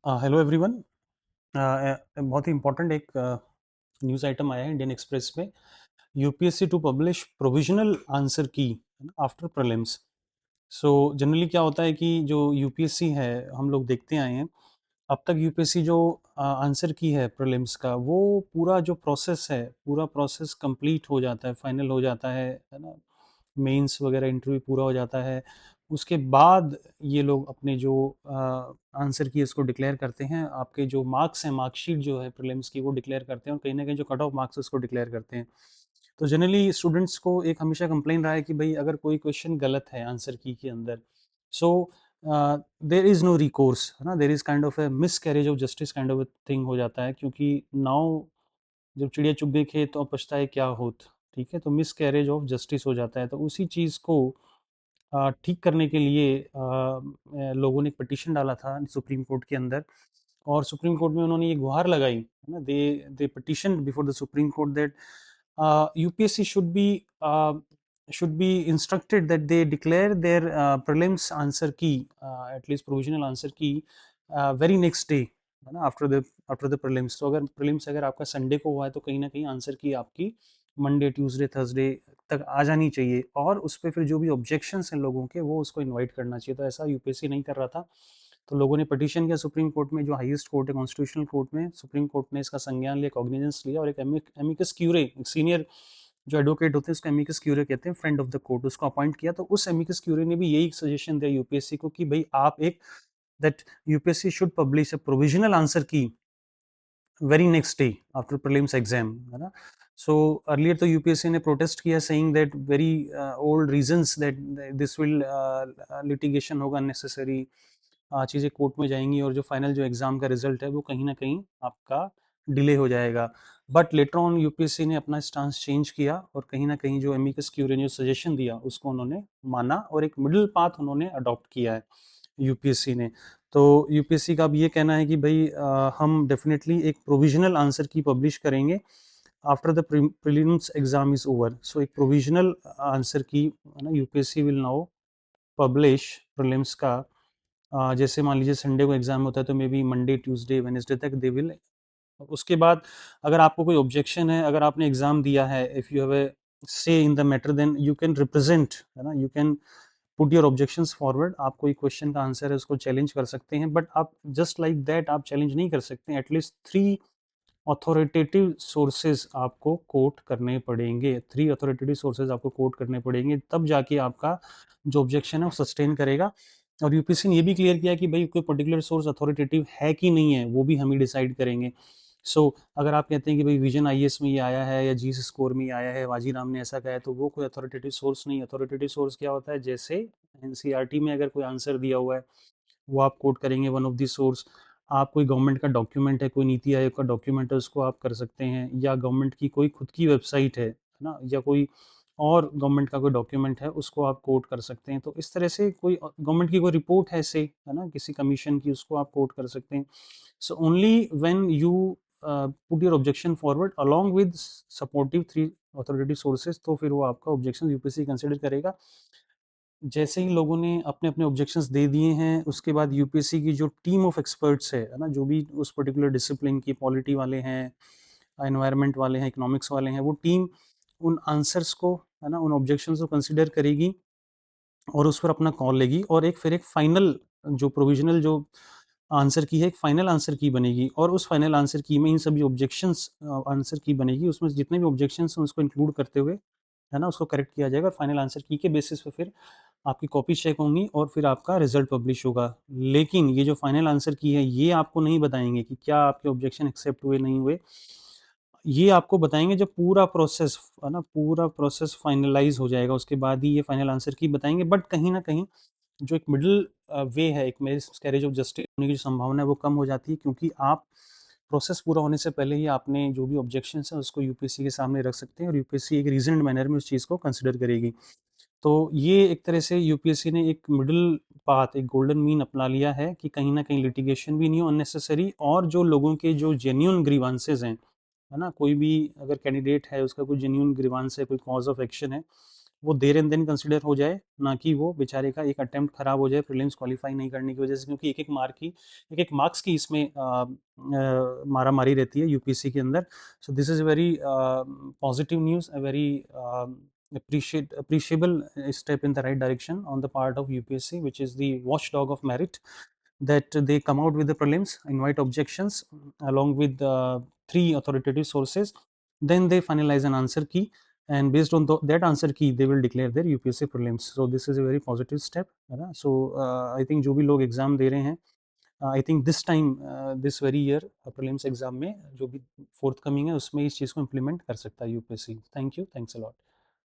Hello everyone. बहुत ही important एक न्यूज़ आइटम आया है इंडियन एक्सप्रेस में। UPSC to publish provisional answer key after prelims. So generally क्या होता है कि जो यूपीएससी है, हम लोग देखते आए हैं अब तक यूपीएससी जो आंसर की है प्रीलिम्स का, वो पूरा जो प्रोसेस है, पूरा प्रोसेस कंप्लीट हो जाता है, फाइनल हो जाता है ना। मेंस वगैरह इंटरव्यू पूरा हो जाता है, उसके बाद ये लोग अपने जो आंसर की इसको डिक्लेयर करते हैं। आपके जो मार्क्स हैं, मार्कशीट जो है प्रीलिम्स की, वो डिक्लेयर करते हैं, और कहीं ना कहीं जो कट ऑफ मार्क्स उसको डिक्लेयर करते हैं। तो जनरली स्टूडेंट्स को एक हमेशा कंप्लेन रहा है कि भाई अगर कोई क्वेश्चन गलत है आंसर की के अंदर, सो देर इज़ नो रिकोर्स, है ना, there is kind of A miss carriage of justice kind of thing हो जाता है, क्योंकि नाउ जब चिड़िया चुग गई खेत तो अब पछताए क्या होत। ठीक है, तो मिस कैरेज ऑफ जस्टिस हो जाता है। तो उसी चीज़ को ठीक करने के लिए लोगों ने एक पिटीशन डाला था सुप्रीम कोर्ट के अंदर, और सुप्रीम कोर्ट में उन्होंने ये गुहार लगाई, है ना। The petition before the Supreme Court that UPSC should be instructed that they declare their prelims answer key, at least provisional answer key, very next day, है ना, आफ्टर द prelims। तो अगर prelims अगर आपका संडे को हुआ है तो कहीं ना कहीं आंसर की आपकी मंडे, ट्यूसडे, थर्सडे तक आ जानी चाहिए, और उस पर फिर जो भी ऑब्जेक्शंस हैं लोगों के, वो उसको इनवाइट करना चाहिए। तो ऐसा यूपीएससी नहीं कर रहा था। तो लोगों ने पटिशन किया सुप्रीम कोर्ट में, जो हाईएस्ट कोर्ट है कॉन्स्टिट्यूशनल कोर्ट में। सुप्रीम कोर्ट ने इसका संज्ञान लिया, कॉग्निजेंस लिया, और एक एमिकस क्यूरे, सीनियर जो एडवोकेट होते हैं उसको एमिकस क्यूरे कहते हैं, फ्रेंड ऑफ द कोर्ट, उसको अपॉइंट किया। तो उस एमिकस क्यूरे ने भी यही सजेशन दिया यूपीएससी को कि भाई आप एक that UPSC should publish a provisional answer key very next day after prelims exam, है ना। सो अर्लियर तो यूपीएससी ने प्रोटेस्ट किया, saying that very old reasons that this will litigation होगा अननेसेसरी, चीज़ें कोर्ट में जाएंगी, और जो फाइनल जो एग्जाम का रिजल्ट है वो कहीं ना कहीं आपका डिले हो जाएगा। बट लेटर ऑन यूपीएससी ने अपना स्टांस चेंज किया, और कहीं ना कहीं जो एमिकस क्यूरी ने जो सजेशन दिया उसको उन्होंने माना, और एक मिडिल पाथ उन्होंने अडॉप्ट किया है यूपीएससी ने। तो यूपीएससी का अब ये कहना है कि भाई हम डेफिनेटली एक प्रोविजनल आंसर की पब्लिश करेंगे after the prelims exam is over. So एक प्रोविजनल आंसर की, है ना, UPSC will now publish prelims का। जैसे मान लीजिए संडे को एग्जाम होता है, तो may be Monday, Tuesday, Wednesday तक दे विल। उसके बाद अगर आपको कोई ऑब्जेक्शन है, अगर आपने एग्जाम दिया है, if you have a say in the matter, then you can represent, है ना, you can put your objections forward. आप कोई क्वेश्चन का आंसर है उसको चैलेंज कर सकते हैं, बट आप जस्ट लाइक दैट आप चैलेंज नहीं कर सकते। एटलीस्ट 3 अथॉरिटेटिव सोर्सेज आपको कोट करने पड़ेंगे, 3 अथॉरिटेटिव सोर्सेज आपको कोट करने पड़ेंगे, तब जाके आपका जो ऑब्जेक्शन है वो सस्टेन करेगा। और यूपीएससी ने ये भी क्लियर किया कि भाई कोई पर्टिकुलर सोर्स अथॉरिटेटिव है कि नहीं है, वो भी हम ही डिसाइड करेंगे। अगर आप कहते हैं कि भाई विजन आईएएस में ये आया है, या जी स्कोर में ये आया है, वाजीराम ने ऐसा कहा है, तो वो कोई अथॉरिटेटिव सोर्स नहीं। अथॉरिटेटिव सोर्स क्या होता है, जैसे एनसीईआरटी में अगर कोई आंसर दिया हुआ है, वो आप कोट करेंगे, वन ऑफ द सोर्स। आप कोई गवर्नमेंट का डॉक्यूमेंट है, कोई नीति आयोग का डॉक्यूमेंट है, उसको आप कर सकते हैं, या गवर्नमेंट की कोई खुद की वेबसाइट है ना, या कोई और गवर्नमेंट का कोई डॉक्यूमेंट है, उसको आप कोट कर सकते हैं। तो इस तरह से कोई गवर्नमेंट की कोई रिपोर्ट है, से, है ना, किसी कमीशन की, उसको आप कोट कर सकते हैं। So only when you put your objection forward along with supportive 3 authoritative sources, तो फिर वो आपका ऑब्जेक्शन यूपीएससी कंसिडर करेगा। जैसे ही लोगों ने अपने अपने ऑब्जेक्शंस दे दिए हैं, उसके बाद यूपीएससी की जो टीम ऑफ एक्सपर्ट्स है ना, जो भी उस पर्टिकुलर डिसिप्लिन की, पॉलिटी वाले हैं, एनवायरनमेंट वाले हैं, इकोनॉमिक्स वाले हैं, वो टीम उन आंसर्स को, है ना, उन ऑब्जेक्शंस को कंसिडर करेगी, और उस पर अपना कॉल लेगी, और एक फाइनल जो प्रोविजनल जो आंसर की है, एक फाइनल आंसर की बनेगी, और उस फाइनल आंसर की में इन सभी ऑब्जेक्शंस आंसर की बनेगी, उसमें जितने भी ऑब्जेक्शंस हैं उसको इंक्लूड करते हुए, है ना, उसको करेक्ट किया जाएगा, और फाइनल आंसर की के बेसिस पे फिर आपकी कॉपी चेक होंगी, और फिर आपका रिजल्ट पब्लिश होगा। लेकिन ये जो फाइनल आंसर की है, ये आपको नहीं बताएंगे कि क्या आपके ऑब्जेक्शन एक्सेप्ट हुए, नहीं हुए। ये आपको बताएंगे जब पूरा प्रोसेस, है ना, पूरा प्रोसेस फाइनलाइज हो जाएगा, उसके बाद ही ये फाइनल आंसर की बताएंगे। बट कहीं ना कहीं जो एक मिडिल वे है, एक मिसकैरेज ऑफ जस्टिस होने की जो संभावना है वो कम हो जाती है, क्योंकि आप प्रोसेस पूरा होने से पहले ही आपने जो भी ऑब्जेक्शंस हैं उसको यूपीएससी के सामने रख सकते हैं, और यूपीएससी एक रीजनड मैनर में उस चीज़ को कंसिडर करेगी। तो ये एक तरह से यूपीएससी ने एक मिडिल पाथ, एक गोल्डन मीन अपना लिया है, कि कहीं ना कहीं लिटिगेशन भी नहीं हो अननेसेसरी, और जो लोगों के जो जेन्यून ग्रीवांसेज हैं, है ना, कोई भी अगर कैंडिडेट है, उसका कोई जेन्यून ग्रीवांस है, कोई कॉज ऑफ एक्शन है, वो देर एंड देन कंसिडर हो जाए, ना कि वो बेचारे का एक अटेम्प्ट खराब हो जाए प्रीलिम्स क्वालिफाई नहीं करने की वजह से, क्योंकि एक एक मार्क्स की इसमें मारा मारी रहती है यूपीएससी के अंदर. So this is very positive news, a very appreciable step in the right direction on the part of UPSC, which is the watchdog of merit, that they come out with the prelims, invite objections along with three authoritative sources, then they finalize an answer key, and based on that answer key they will declare their UPSC prelims. So this is a very positive step, है ना. So I think जो भी लोग exam दे रहे हैं, I think this time this very year prelims exam में जो भी फोर्थ कमिंग है उसमें इस चीज़ को इम्प्लीमेंट कर सकता है UPSC. Thank you, thanks a lot.